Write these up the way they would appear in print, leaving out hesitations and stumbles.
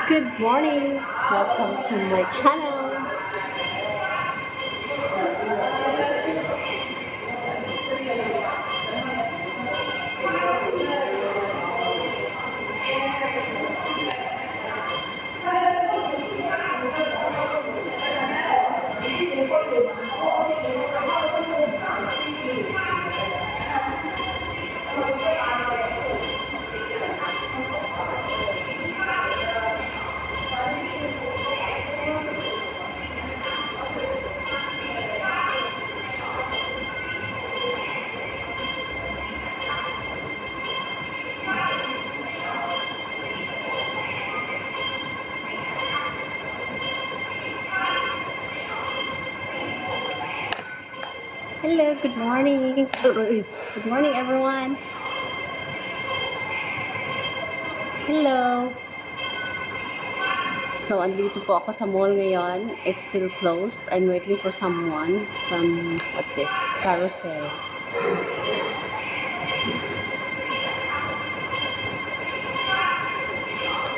Good morning. Welcome to my channel. Hello, good morning. Good morning, everyone. Hello. So, andito po ako sa mall ngayon. It's still closed. I'm waiting for someone from, what's this? Carousel.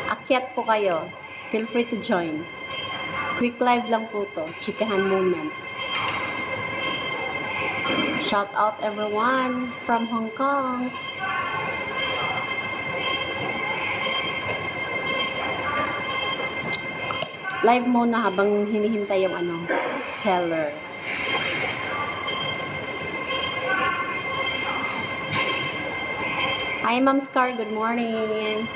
Akyat po kayo. Feel free to join. Quick live lang po to. Chikahan moment. Shout out everyone from Hong Kong. Live muna habang hinihintay yung seller. Hi Ma'am Scar, good morning.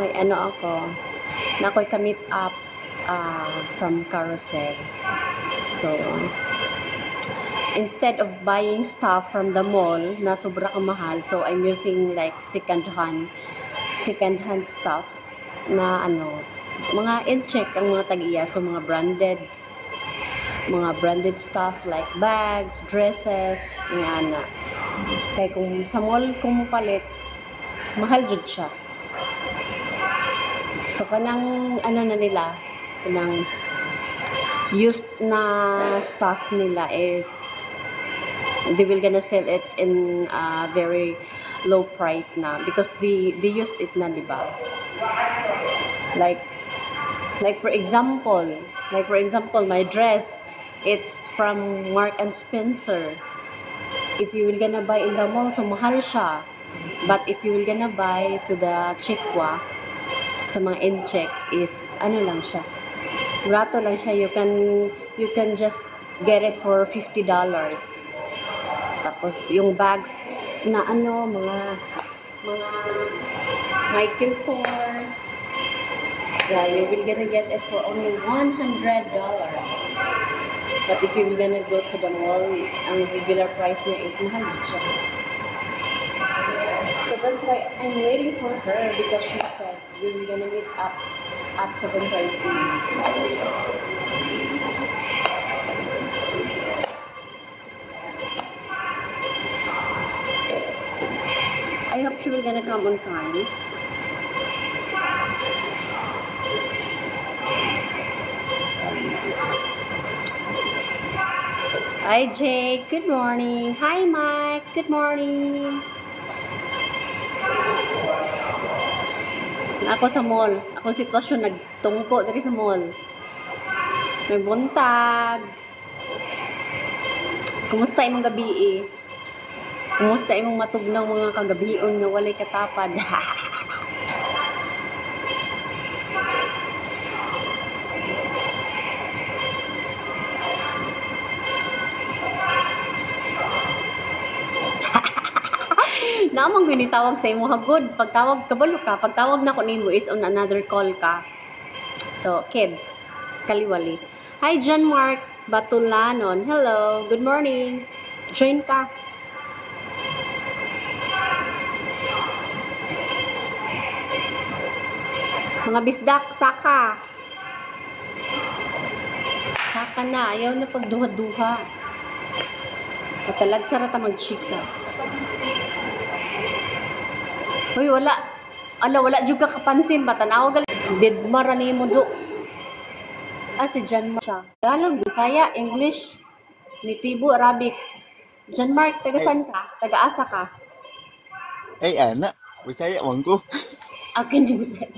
May ako, na ako'y ka-meet up from Carousel. So, instead of buying stuff from the mall na sobra kang mahal, so I'm using like second-hand stuff na mga in-check ang mga tag-iya. So, mga branded stuff like bags, dresses, yan na. Kaya kung sa mall kung mapalit, mahal jud siya. So, kanang na nila, kanang used na stuff nila is they will gonna sell it in a very low price na because they used it na, diba? Like for example, my dress, it's from Mark and Spencer. If you will gonna buy in the mall, so mahal siya. But if you will gonna buy to the Chikwa, sa mga in-check is lang siya. Rato lang siya. You can just get it for $50. Tapos yung bags na mga Michael Kors, you will gonna get it for only $100. But if you will gonna go to the mall, ang regular price niya is mahal siya. So that's why I'm waiting for her because she said we were gonna meet up at 7:30. I hope she will gonna come on time. Hi Jake, good morning. Hi Mike, good morning. Ako sa mall. Akong sitwasyon, nagtungko diri sa mall. Nagbuntag. Kumusta imong gabi? Kumusta imong matugnaw mga kagabion nga walay katapad? Naamang ginitawag sa imo hagod. Pagtawag kabalo ka, pagtawag na ko nimo is on another call ka. So, kids, kaliwali. Hi, John Mark Batulanon. Hello, good morning. Join ka. Mga bisdak, saka. Saka na, ayaw na pagduha-duha. Matalag sarata mag-chika. Hoy, wala. Ala, wala juga kapansin ba? Tanaw gali. Didmar ni mo do. Si John Mark siya. Tagalog, Bisaya, English, Nitibo, Arabic. John Mark, taga Ay, saan ka? Taga-asa ka? ay anak. Bisaya man ko. Akin ni Bisaya.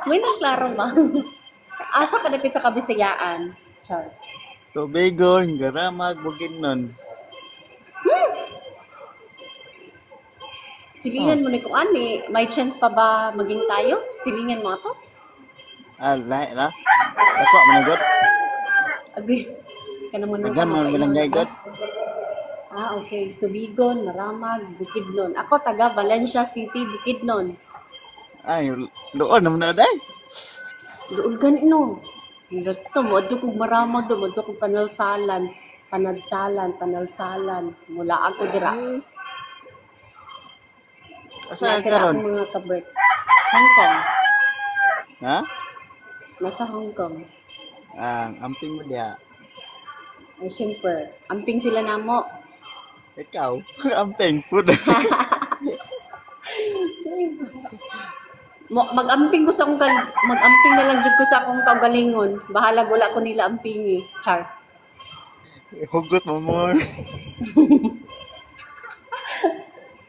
May naklaro ba? Asa ka dapit sa Kabisayaan? Char. Tubigon, garamag, bugidnon. Oh, Silingan mo ni kung ani. May chance pa ba maging tayo? Silingan mo ato? lahi na. Dako managot. Agree. Ka naman mo ka Daghan man mapainom bilangay ka. god. Okay. Tubigon, Maramag, Bukidnon. Ako taga Valencia City, Bukidnon. Ay, doon naman na day. Doon ganino. Dito mo, ito kong Maramag do, ito kong Panalsalan, Panalsalan. Mula ako dira. Asa ka Nakita karon? akong mga kabert. Hong Kong. Ha? Nasa Hong Kong. Amping mo diha. Ay, syempre. Amping sila na mo. Ikaw, amping food. Mag-amping ko sa akong mag-amping na lang jud ko sa akong kagalingon. Bahala wala ko nila ampingi. Char. Hugot mo mo.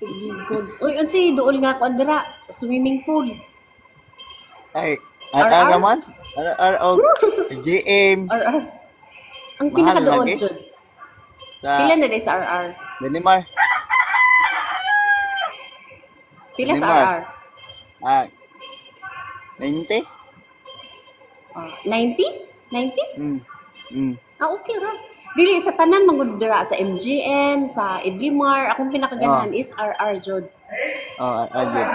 Tubigon. Uy, unsi dool nga ko andira, swimming pool. Ay, RR? naman? Og GM. RR. Ang Mahal pinaka doon lagi. jud. Sa Pila na day sa RR? Denimar. Pila sa Denimar. RR? 90? 90? 90? Mm. Mm. Okay ra. Dili sa tanan mangud dira sa MGM, sa Idlimar, akong pinakaganahan is RR jud. Ayun.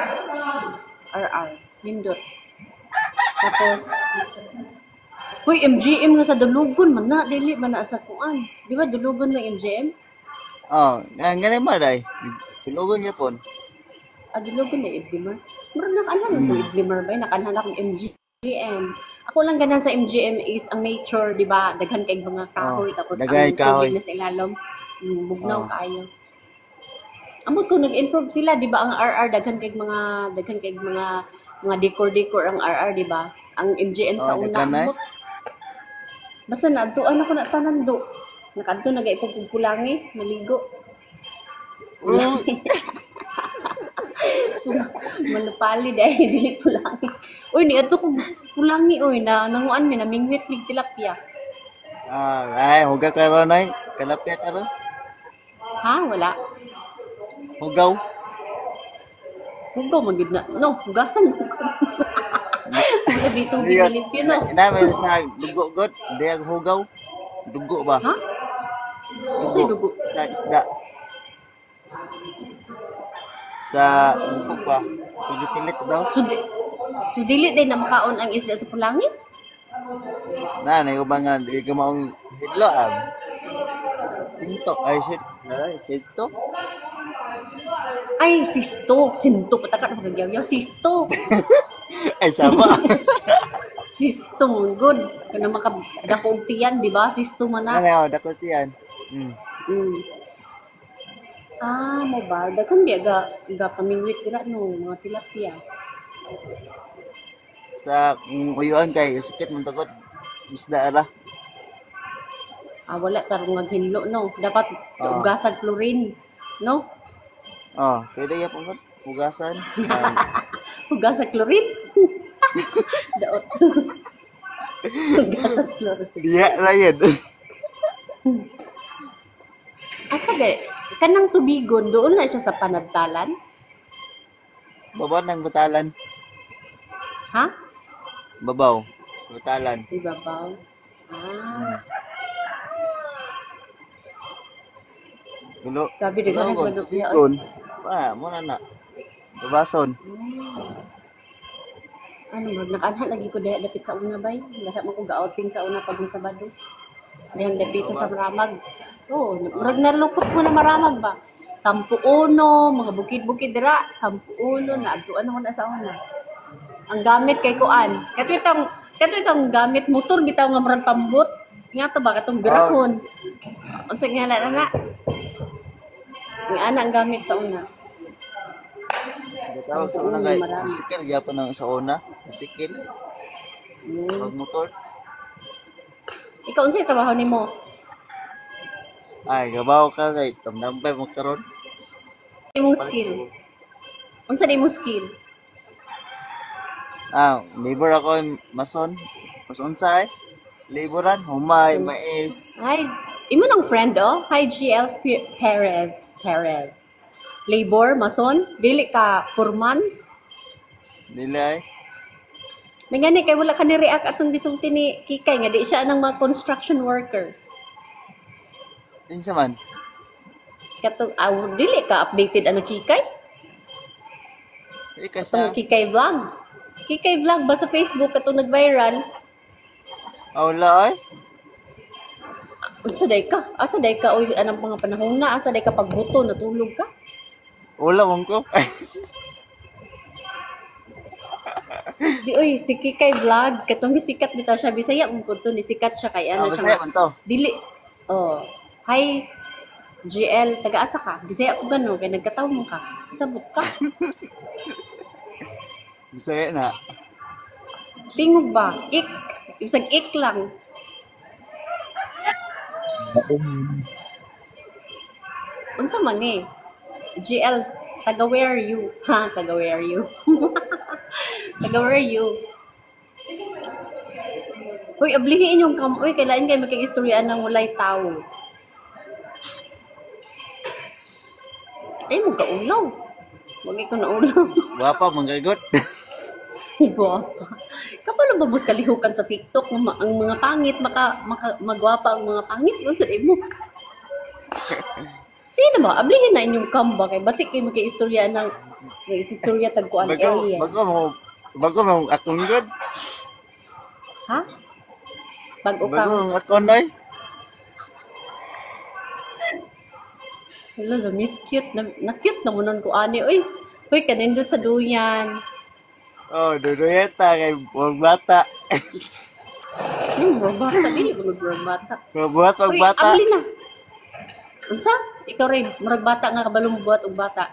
RR. Nindot. Tapos Uy, MGM nga sa Dulugon man na, dili man na sa kuan. Di ba Dulugon may MGM? Ganun ba day? Pilugon niya po. Dulugon na Idlimar. Murag nakaanhan ko Idlimar ba? Nakaanhan akong MGM. Ako lang ganan sa MGM is ang nature, di ba? Daghan kay mga kahoy tapos daghay ang kahoy. tubig na sa ilalom. Bugnaw kaayo. Amot ko nag-improve sila, di ba? Ang RR daghan kay mga decor ang RR, di ba? Ang MGM sa una. Daghan na. Basta naadtuan ako na tanan do. Nakadto nagaipugpulangi, naligo. Manupali dahil dili pulangi. Uy, ni ato ko pulangi oy na nanguan mi namingwit mig tilapia. Ay, huga karon ay. Kalapya karon. Ha, wala. Hugaw. Hugaw magid na. No, hugasan. Wala dito binalipyo no. Namin sa dugo god. Di ang hugaw. Dugo ba? Ha? Ito dugo. Sa isda. Sa dugo ba? Pilit-pilit daw. So dili day na makaon ang isda sa pulangi? Na ubangan di ka maong hidlo Tinto ay shit. Ay, sito. Ay, sisto. Sinto patakat magagyaw. Sisto. Ay sama. Sisto good. Kana makadakog tiyan, di ba? Sisto man na. Ano, dakot yan. Mo ba? Daghan biya ga pamingwit dira no, mga tilapia. Sa uyuan kay sakit man takot isda ra. Wala tarong naghinlo no. Dapat ugasan chlorine, no? Pwede ya pong hugasan. Ugasan chlorine. Daot. Ugasan chlorine. Diya ra yan. Asa ga kanang tubigon doon na siya sa Panagtalan? Babaw ng butalan. Ha? Babaw. Butalan. Ibabaw. Gulo. Grabe di ka Gulo, nagbalok tubigon. Muna na. Babason. Ano ba? Nakaanhan lagi ko dahil dapit sa una bay. Lahat mo ko ga-outing sa una pag Sabado. Dahil dapit sa Maramag. Murag nalukot mo na Maramag ba? Kampo Uno, mga bukid-bukid dira. Kampo Uno, naagtuan naman na sa una. Ang gamit kay Kuan. Kato itong gamit motor, bitaw nga murag pambot. Nga to ba? Katong birahon. Unsa nga lang na. Nga ana ang gamit sa una. Tawag sa una Oo, kay marami. bisikil gyapon ang sa una. Bisikil, Mm. pag motor. Ikaw unsay trabaho nimo? Ay, gabaw ka kay tamdampay mo karon. Imong Palit skill. ko. Unsa nimo skill? Labor ako mason. Mas unsay? Laboran, humay, Un- mais. Hi, imo nang friend oh. Hi GL Perez. Perez. Labor, mason, dili ka purman. Dili ay. May gani kay wala ka ni react atong gisulti ni Kikay nga di siya nang mga construction worker. Kinsa man? Katong dili ka updated ang Kikay? Ika siya. Katong Kikay vlog. Kikay vlog ba sa Facebook katong nag-viral? Wala ay. Unsa day ka? Asa day ka oy anang mga panahon na asa day ka pagbuto natulog ka? Wala mong ko. Ay, Di oy si Kikay vlog katong sikat bitaw siya Bisaya mo pud to ni sikat siya kay ano siya Bisaya nga- man to. dili. Oh. Hi GL, taga-asa ka? Bisaya ko gano kay nagkataw mo ka. Sabot ka. Bisaya na. Tingog ba? Ik. Ibsag ik lang. Unsa man ni? GL, taga where you? Ha, taga where you? Taga where you? Uy, ablihin yung uy, kailan kayo magkag-istorya ng walay tao. Ay, mo kaulaw. Wag ko na ulaw. Wapa manggagot. Gwapa. Kapalo ba bus kalihukan sa TikTok ang mga pangit magwapa ang mga pangit unsa mo? Sino ba? Ablihin na inyong kamba kay batik kay magka-istorya ng istorya tagkuan Bago alien. mo akong good. Ha? Bago Bago ka. ang akong noy. Hello, miss cute na cute na mo nun ko ani oy. Hoy kanindot sa duyan. Oh, duduyeta kay wag bata. Bro bata dili ko bro bata. Mabuhat pag Uy, bata. abli na. Unsa? Ikaw rin, murag bata nga kabalo mo buhat og bata.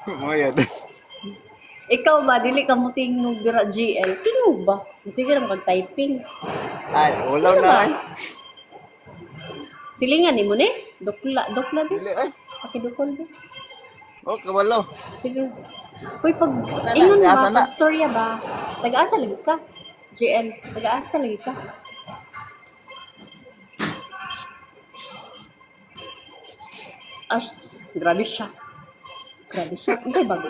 Mo yan. Ikaw ba dili ka mo tingog dira GL? Tingog ba? Sige ra mag-typing. Ay, ulaw Ano na. man? Silingan ni mo ni? Dokla ba? Dili ay. Pakidukol ba? Oh, kabalo. Sige. Uy, pag Asa na, ingon asa ba, na. pag storya ba? Taga-asa lagi ka? GL, taga-asa lagi ka? Ash, grabe siya. Grabe siya. Uy, bago.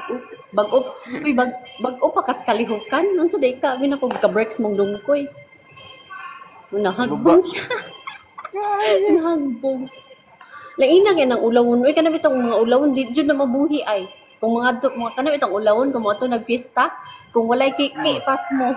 Bago. Uy, bago pa kas kalihukan. Unsa day ka? Abi na kog ka-breaks mong dungkoy. Nahagbong siya. Nahagbong. Laina kay nang ulawon. Uy, kana bitong mga ulawon di jud na mabuhi ay. Kung mga kana bitong ulawon kung mo ato nagfiesta, kung walay kiki pas mo.